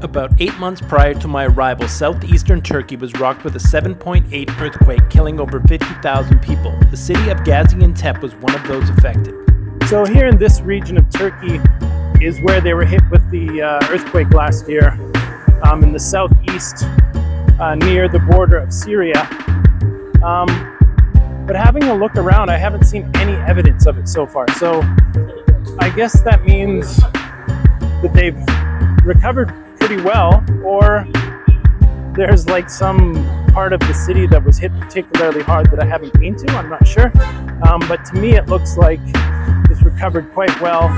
About 8 months prior to my arrival, southeastern Turkey was rocked with a 7.8 earthquake, killing over 50,000 people. The city of Gaziantep was one of those affected. So here in this region of Turkey is where they were hit with the earthquake last year, in the southeast, near the border of Syria. But having a look around, I haven't seen any evidence of it so far. So I guess that means that they've recovered pretty well, or there's like some part of the city that was hit particularly hard that I haven't been to. I'm not sure. But to me, it looks like it's recovered quite well,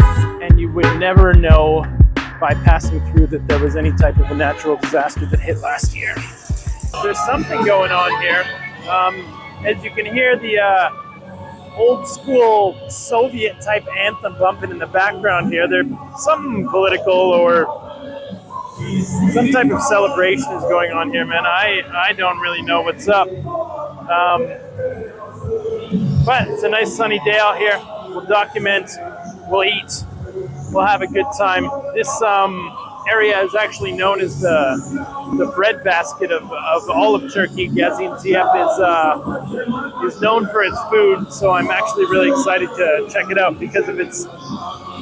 and you would never know by passing through that there was any type of a natural disaster that hit last year. There's something going on here. As you can hear the old school Soviet type anthem bumping in the background here. There's something political or some type of celebration is going on here, man. I don't really know what's up. But it's a nice sunny day out here. We'll document, we'll eat, we'll have a good time. This area is actually known as the breadbasket of all of Turkey. Gaziantep is known for its food, so I'm actually really excited to check it out because if it's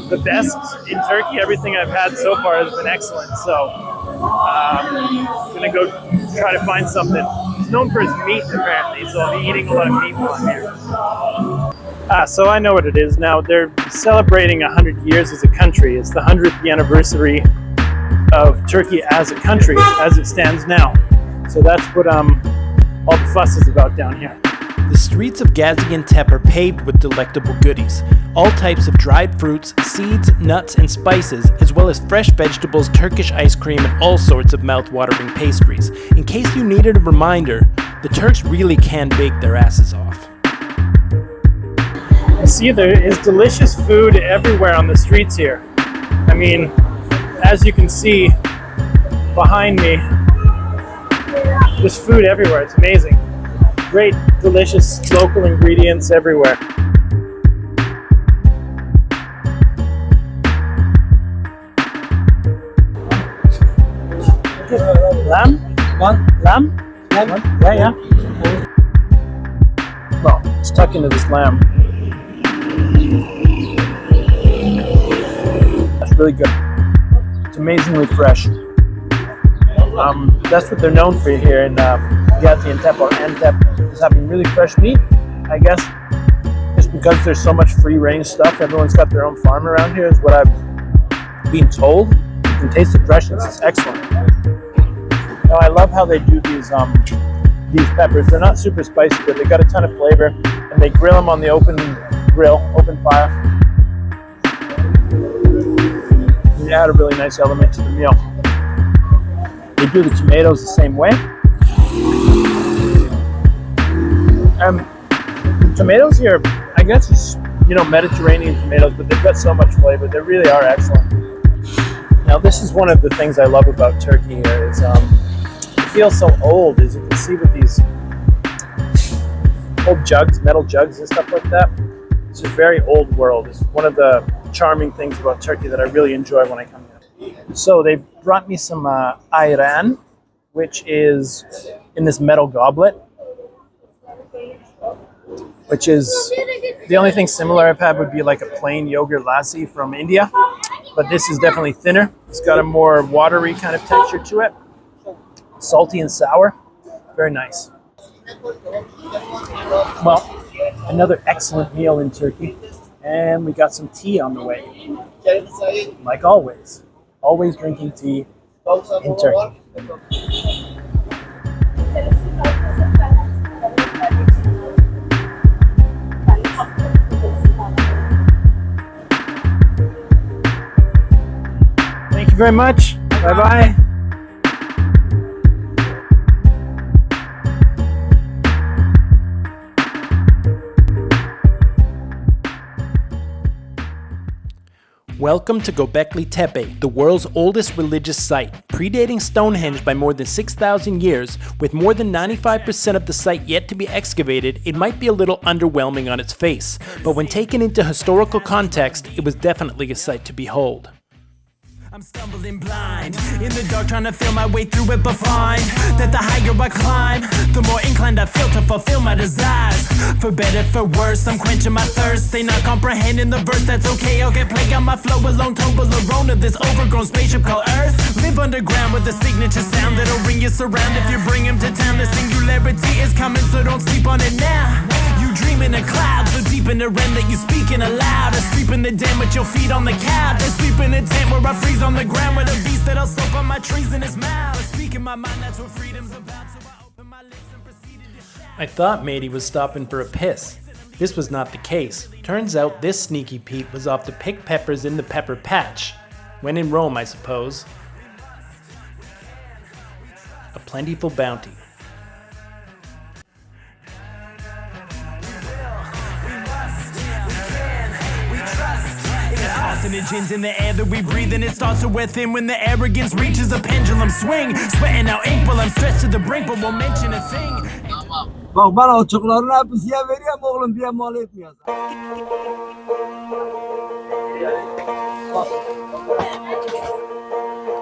the best in Turkey, everything I've had so far has been excellent. So I'm gonna go try to find something. It's known for its meat apparently, so I'll be eating a lot of meat while I'm here. So I know what it is now. They're celebrating 100 years as a country. It's the 100th anniversary of Turkey as a country, as it stands now. So that's what all the fuss is about down here. The streets of Gaziantep are paved with delectable goodies. All types of dried fruits, seeds, nuts, and spices, as well as fresh vegetables, Turkish ice cream, and all sorts of mouth-watering pastries. In case you needed a reminder, the Turks really can bake their asses off. You see, there is delicious food everywhere on the streets here. I mean, as you can see behind me, there's food everywhere. It's amazing. Great, delicious local ingredients everywhere. Lamb? One? Lamb? Lamb? Yeah. Well, let's tuck into this lamb. That's really good. It's amazingly fresh. That's what they're known for here in Gaziantep or Antep, is having really fresh meat, I guess. Just because there's so much free-range stuff, everyone's got their own farm around here, is what I've been told. You can taste the freshness, it's excellent. Now, I love how they do these peppers. They're not super spicy, but they got a ton of flavor, and they grill them on the open fire. They add a really nice element to the meal. They do the tomatoes the same way. The tomatoes here, I guess it's, Mediterranean tomatoes, but they've got so much flavor. They really are excellent. Now, this is one of the things I love about Turkey here is it feels so old, as you can see with these old jugs, metal jugs and stuff like that. It's a very old world. It's one of the charming things about Turkey that I really enjoy when I come here. So they brought me some ayran, which is in this metal goblet, which is the only thing similar I've had would be like a plain yogurt lassi from India, but this is definitely thinner. It's got a more watery kind of texture to it, salty and sour, very nice. Well, another excellent meal in Turkey, and we got some tea on the way. Like always drinking tea in Turkey. Thank you very much. Bye-bye. Welcome to Gobekli Tepe, the world's oldest religious site. Predating Stonehenge by more than 6,000 years, with more than 95% of the site yet to be excavated, it might be a little underwhelming on its face, but when taken into historical context, it was definitely a sight to behold. I'm stumbling blind in the dark, trying to feel my way through it, but find that the higher I climb, the more inclined I feel to fulfill my desires. For better, for worse, I'm quenching my thirst. They not comprehending the verse, that's okay. I'll get plague on my flow alone, Toblerone of this overgrown spaceship called Earth. Live underground with a signature sound that'll ring you surround if you bring him to town. The singularity is coming, so don't sleep on it now. You dream in a cloud, so deep in the REM that you speaking aloud. Asleep in the den with your feet on the couch. They sleep in a tent where I freeze on the ground with a beast that'll soak on my trees in his mouth. Speaking my mind, that's what freedom's about. So I open my lips and proceeded to shout. I thought matey was stopping for a piss. This was not the case. Turns out this sneaky Pete was off to pick peppers in the pepper patch. When in Rome, I suppose. A plentiful bounty. Carcinogens in the air that we breathe, and it starts to wear thin when the arrogance reaches a pendulum swing. Sweating out ink while I'm stretched to the brink, but won't mention a thing. Bak ben o çocukların hepsine veriyorum oğlum bir mal etmiyor.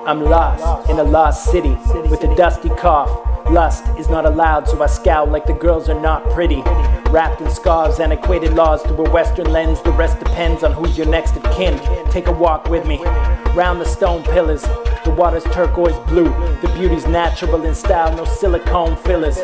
I'm lost in a lost city with a dusty cough. Lust is not allowed, so I scowl like the girls are not pretty. Wrapped in scarves, antiquated laws through a western lens. The rest depends on who's your next of kin. Take a walk with me, round the stone pillars. The water's turquoise blue, the beauty's natural in style, no silicone fillers.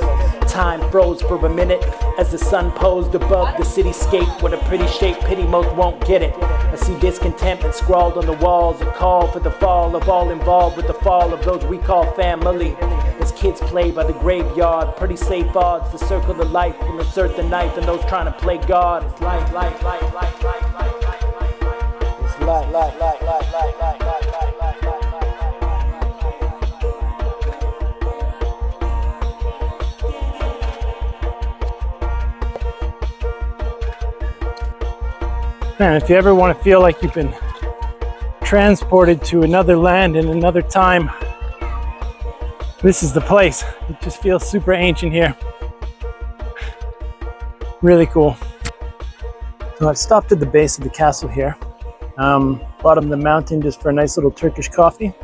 Time froze for a minute as the sun posed above the cityscape. What a pretty shape, pity most won't get it. I see discontentment scrawled on the walls, a call for the fall of all involved with the fall of those we call family. As kids play by the graveyard, pretty safe odds to circle the life and insert the knife and those trying to play God. It's life. It's life. Man, if you ever want to feel like you've been transported to another land in another time, this is the place. It just feels super ancient here. Really cool. So I've stopped at the base of the castle here. Bottom of the mountain just for a nice little Turkish coffee.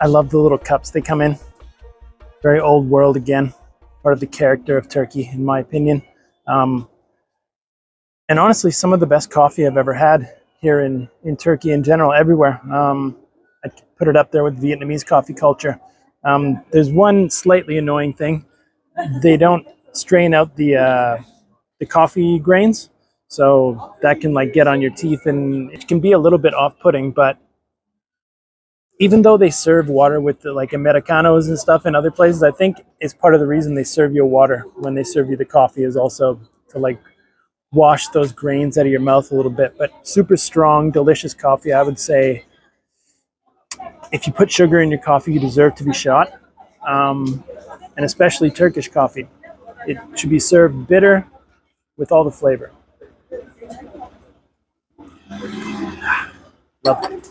I love the little cups they come in. Very old world again. Part of the character of Turkey, in my opinion. And honestly, some of the best coffee I've ever had here in Turkey in general, everywhere. I'd put it up there with Vietnamese coffee culture. There's one slightly annoying thing. They don't strain out the coffee grains. So that can like get on your teeth and it can be a little bit off-putting, but even though they serve water with the, like Americanos and stuff in other places, I think it's part of the reason they serve you water when they serve you the coffee is also to like wash those grains out of your mouth a little bit. But super strong, delicious coffee. I would say if you put sugar in your coffee, you deserve to be shot. And especially Turkish coffee. It should be served bitter with all the flavor. Love it.